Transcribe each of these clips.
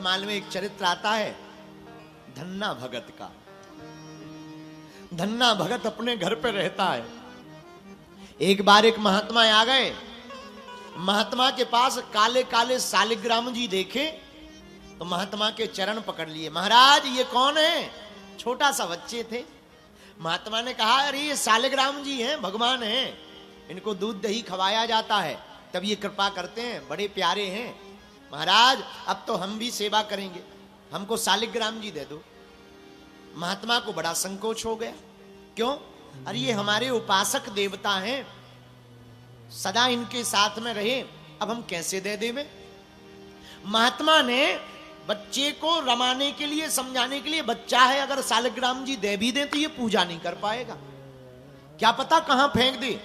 भक्तमाल में एक चरित्र आता है धन्ना भगत का। धन्ना भगत अपने घर पे रहता है। एक बार एक महात्मा आ गए। महात्मा के पास काले काले शालिग्राम जी देखे तो महात्मा के चरण पकड़ लिए। महाराज ये कौन है? छोटा सा बच्चे थे। महात्मा ने कहा अरे ये शालिग्राम जी हैं, भगवान हैं, इनको दूध दही खवाया जाता है तब ये कृपा करते हैं, बड़े प्यारे हैं। महाराज अब तो हम भी सेवा करेंगे, हमको शालिग्राम जी दे दो। महात्मा को बड़ा संकोच हो गया। क्यों? अरे ये हमारे उपासक देवता हैं, सदा इनके साथ में रहे, अब हम कैसे दे देवे? महात्मा ने बच्चे को रमाने के लिए, समझाने के लिए, बच्चा है अगर शालिग्राम जी दे भी दे तो ये पूजा नहीं कर पाएगा, क्या पता कहां फेंक दे।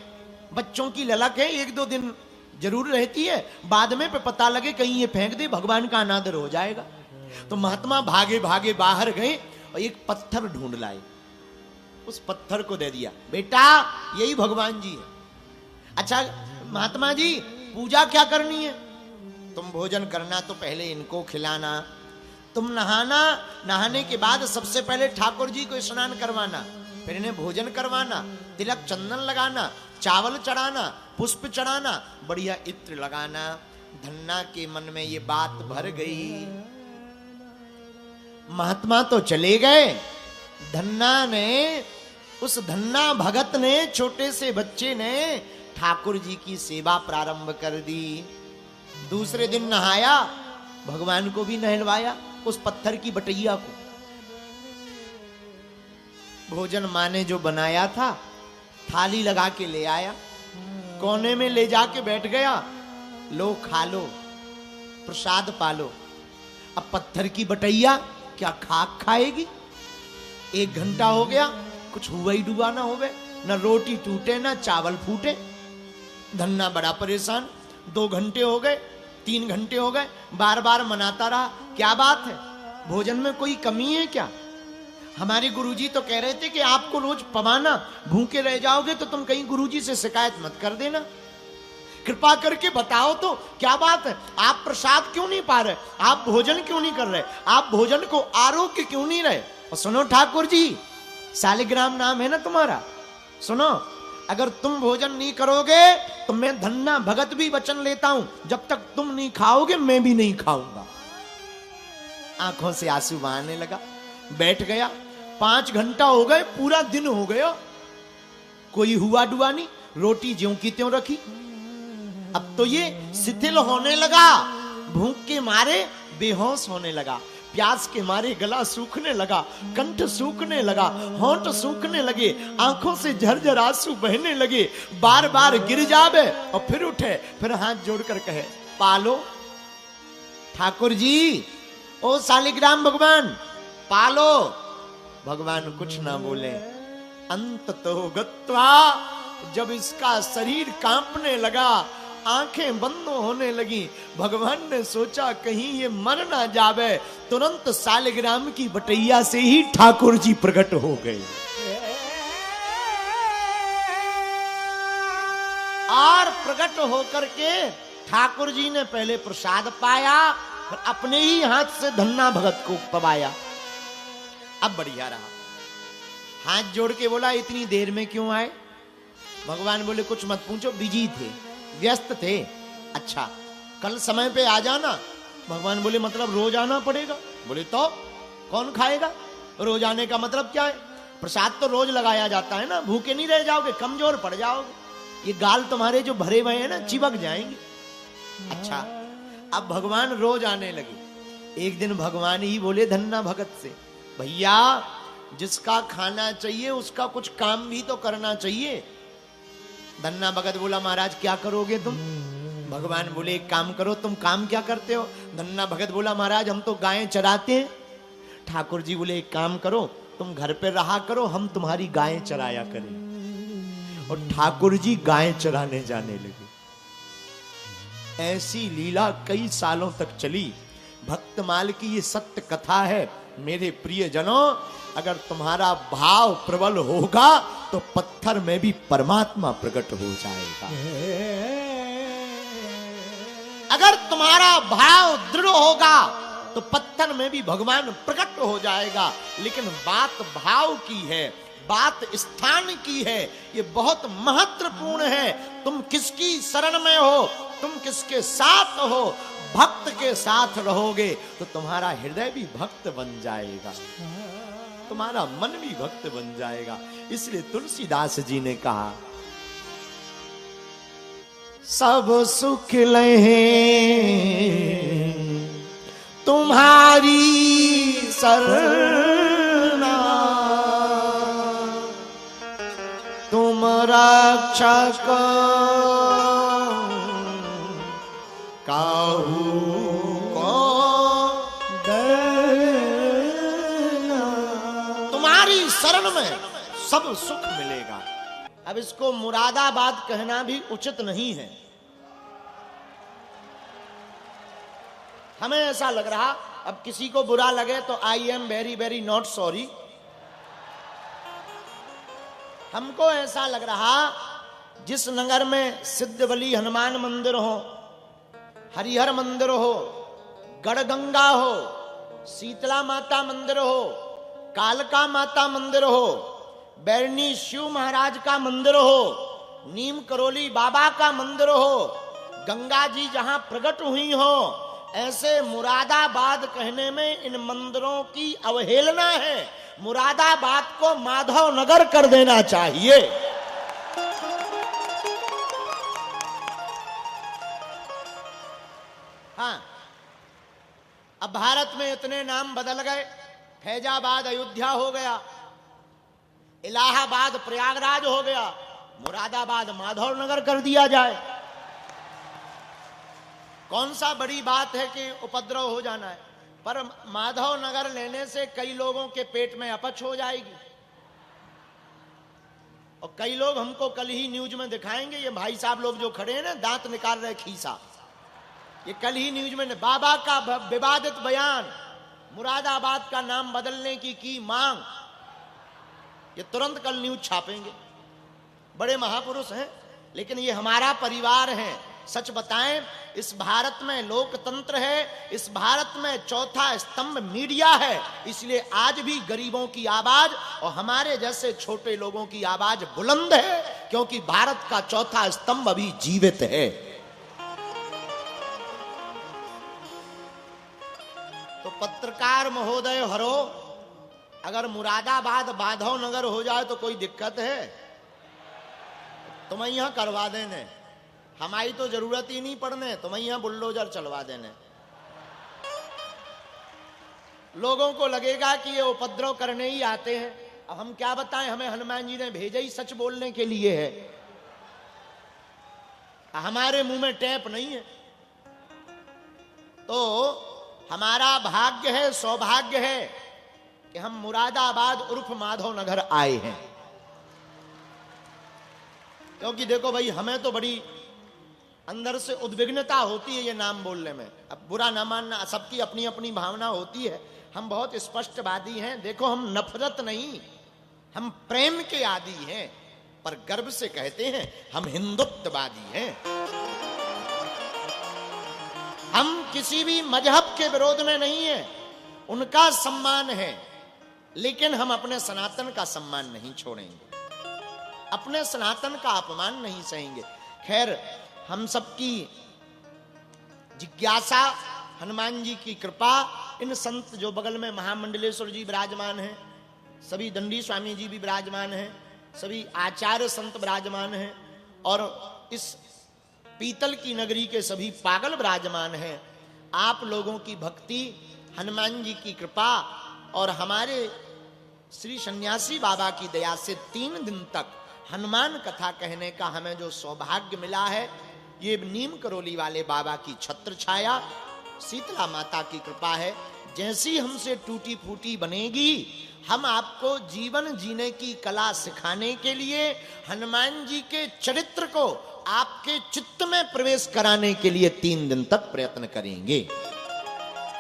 बच्चों की ललक है, एक दो दिन जरूर रहती है, बाद में पे पता लगे कहीं ये फेंक दे, भगवान का अनादर हो जाएगा। तो महात्मा भागे भागे बाहर गए और एक पत्थर ढूंढ लाए, उस पत्थर को दे दिया। बेटा यही भगवान जी है। अच्छा महात्मा जी पूजा क्या करनी है? तुम भोजन करना तो पहले इनको खिलाना, तुम नहाना, नहाने के बाद सबसे पहले ठाकुर जी को स्नान करवाना, फिर इन्हें भोजन करवाना, तिलक चंदन लगाना, चावल चढ़ाना, पुष्प चढ़ाना, बढ़िया इत्र लगाना। धन्ना के मन में ये बात भर गई। महात्मा तो चले गए। धन्ना ने, उस धन्ना भगत ने, छोटे से बच्चे ने ठाकुर जी की सेवा प्रारंभ कर दी। दूसरे दिन नहाया, भगवान को भी नहलवाया, उस पत्थर की बटैया को। भोजन माँ ने जो बनाया था थाली लगा के ले आया, कोने में ले जाके बैठ गया, लो खा लो, प्रसाद पालो। अब पत्थर की बटैया क्या खाक खाएगी? 1 घंटा हो गया, कुछ हुआ ही डूबा ना होवे, न रोटी टूटे न चावल फूटे। धन्ना बड़ा परेशान। 2 घंटे हो गए, 3 घंटे हो गए, बार बार मनाता रहा, क्या बात है, भोजन में कोई कमी है क्या? हमारे गुरुजी तो कह रहे थे कि आपको रोज पवाना, भूखे रह जाओगे तो तुम कहीं गुरुजी से शिकायत मत कर देना, कृपा करके बताओ तो क्या बात है, आप प्रसाद क्यों नहीं पा रहे, आप भोजन क्यों नहीं कर रहे, आप भोजन को आरोग्य क्यों नहीं रहे? और सुनो ठाकुर जी, शालिग्राम नाम है ना तुम्हारा, सुनो, अगर तुम भोजन नहीं करोगे तो मैं धन्ना भगत भी वचन लेता हूं, जब तक तुम नहीं खाओगे मैं भी नहीं खाऊंगा। आंखों से आंसू बहाने लगा, बैठ गया। 5 घंटा हो गए, पूरा दिन हो गया, कोई हुआ डुआ नहीं, रोटी ज्यों की त्यों रखी। अब तो ये शिथिल होने लगा, भूख के मारे बेहोश होने लगा, प्यास के मारे गला सूखने लगा, कंठ सूखने लगा, होंठ सूखने लगे, आंखों से झरझर आंसू बहने लगे, बार बार गिर जावे और फिर उठे, फिर हाथ जोड़कर कहे पालो ठाकुर जी, ओ शालिग्राम भगवान पालो। भगवान कुछ ना बोले। अंत तो गत्वा, जब इसका शरीर कांपने लगा, आंखें बंद होने लगी, भगवान ने सोचा कहीं ये मर ना जावे, तुरंत शालिग्राम की बटैया से ही ठाकुर जी प्रकट हो गए। और प्रकट होकर के ठाकुर जी ने पहले प्रसाद पाया, फिर अपने ही हाथ से धन्ना भगत को पवाया। अब बढ़िया रहा। हाथ जोड़ के बोला इतनी देर में क्यों आए? भगवान बोले कुछ मत पूछो, बिजी थे, व्यस्त थे। अच्छा कल समय पे आ जाना। भगवान बोले मतलब रोज आना पड़ेगा? बोले तो कौन खाएगा? रोज आने का मतलब क्या है? प्रसाद तो रोज लगाया जाता है ना, भूखे नहीं रह जाओगे, कमजोर पड़ जाओगे, ये गाल तुम्हारे जो भरे हुए हैं ना चिपक जाएंगे। अच्छा अब भगवान रोज आने लगे। एक दिन भगवान ही बोले धन्ना भगत से, भैया जिसका खाना चाहिए उसका कुछ काम भी तो करना चाहिए। धन्ना भगत बोला महाराज क्या करोगे तुम? भगवान बोले एक काम करो। तुम काम क्या करते हो? धन्ना भगत बोला महाराज हम तो गायें चराते हैं। ठाकुर जी बोले एक काम करो, तुम घर पे रहा करो, हम तुम्हारी गायें चराया करें। और ठाकुर जी गायें चराने जाने लगे। ऐसी लीला कई सालों तक चली। भक्तमाल की ये सत्य कथा है। मेरे प्रिय जनों, अगर तुम्हारा भाव प्रबल होगा तो पत्थर में भी परमात्मा प्रकट हो जाएगा। अगर तुम्हारा भाव दृढ़ होगा तो पत्थर में भी भगवान प्रकट हो जाएगा। लेकिन बात भाव की है, बात स्थान की है, ये बहुत महत्वपूर्ण है। तुम किसकी शरण में हो, तुम किसके साथ हो। भक्त के साथ रहोगे तो तुम्हारा हृदय भी भक्त बन जाएगा, तुम्हारा मन भी भक्त बन जाएगा। इसलिए तुलसीदास जी ने कहा, सब सुख लहे तुम्हारी शरणा, तुम रक्षक काहू को डरना। तुम्हारी शरण में सब सुख मिलेगा। अब इसको मुरादाबाद कहना भी उचित नहीं है। हमें ऐसा लग रहा, अब किसी को बुरा लगे तो I am very very not sorry. हमको ऐसा लग रहा, जिस नगर में सिद्धबली हनुमान मंदिर हो, हरिहर मंदिर हो, गढ़गंगा हो, शीतला माता मंदिर हो, कालका माता मंदिर हो, बैरनी शिव महाराज का मंदिर हो, नीम करोली बाबा का मंदिर हो, गंगा जी जहां प्रकट हुई हो, ऐसे मुरादाबाद कहने में इन मंदिरों की अवहेलना है। मुरादाबाद को माधव नगर कर देना चाहिए। हाँ, अब भारत में इतने नाम बदल गए। फैजाबाद अयोध्या हो गया, इलाहाबाद प्रयागराज हो गया, मुरादाबाद माधव नगर कर दिया जाए। कौन सा बड़ी बात है कि उपद्रव हो जाना है। पर माधव नगर लेने से कई लोगों के पेट में अपच हो जाएगी। और कई लोग हमको कल ही न्यूज में दिखाएंगे, ये भाई साहब लोग जो खड़े हैं ना, दांत निकाल रहे खीसा, ये कल ही न्यूज में बाबा का विवादित बयान, मुरादाबाद का नाम बदलने की मांग, ये तुरंत कल न्यूज छापेंगे। बड़े महापुरुष हैं, लेकिन ये हमारा परिवार है। सच बताएं, इस भारत में लोकतंत्र है, इस भारत में चौथा स्तंभ मीडिया है। इसलिए आज भी गरीबों की आवाज और हमारे जैसे छोटे लोगों की आवाज बुलंद है, क्योंकि भारत का चौथा स्तंभ अभी जीवित है। तो पत्रकार महोदय हरो, अगर मुरादाबाद माधव नगर हो जाए तो कोई दिक्कत है? तुम यहां करवा देने, हमारी तो जरूरत ही नहीं पड़ने, तुम यहां बुलडोजर चलवा देने। लोगों को लगेगा कि ये उपद्रव करने ही आते हैं। अब हम क्या बताएं, हमें हनुमान जी ने भेजा ही सच बोलने के लिए है, हमारे मुंह में टेप नहीं है। तो हमारा भाग्य है, सौभाग्य है कि हम मुरादाबाद उर्फ माधव नगर आए हैं। क्योंकि देखो भाई, हमें तो बड़ी अंदर से उद्विग्नता होती है ये नाम बोलने में। अब बुरा ना मानना, सबकी अपनी अपनी भावना होती है। हम बहुत स्पष्टवादी हैं। देखो, हम नफरत नहीं, हम प्रेम के आदी हैं, पर गर्व से कहते हैं हम हिंदुत्ववादी हैं। हम किसी भी मजहब के विरोध में नहीं है, उनका सम्मान है, लेकिन हम अपने सनातन का सम्मान नहीं छोड़ेंगे, अपने सनातन का अपमान नहीं सहेंगे। खैर, हम सबकी जिज्ञासा, हनुमान जी की कृपा, इन संत जो बगल में महामंडलेश्वर जी विराजमान हैं, सभी दंडी स्वामी जी भी विराजमान हैं, सभी आचार्य संत विराजमान हैं, और इस पीतल की नगरी के सभी पागल विराजमान हैं। आप लोगों की भक्ति, हनुमान जी की कृपा और हमारे श्री सन्यासी बाबा की दया से 3 दिन तक हनुमान कथा कहने का हमें जो सौभाग्य मिला है, ये नीम करोली वाले बाबा की छत्र छाया, शीतला माता की कृपा है। जैसी हमसे टूटी फूटी बनेगी, हम आपको जीवन जीने की कला सिखाने के लिए, हनुमान जी के चरित्र को आपके चित्त में प्रवेश कराने के लिए 3 दिन तक प्रयत्न करेंगे।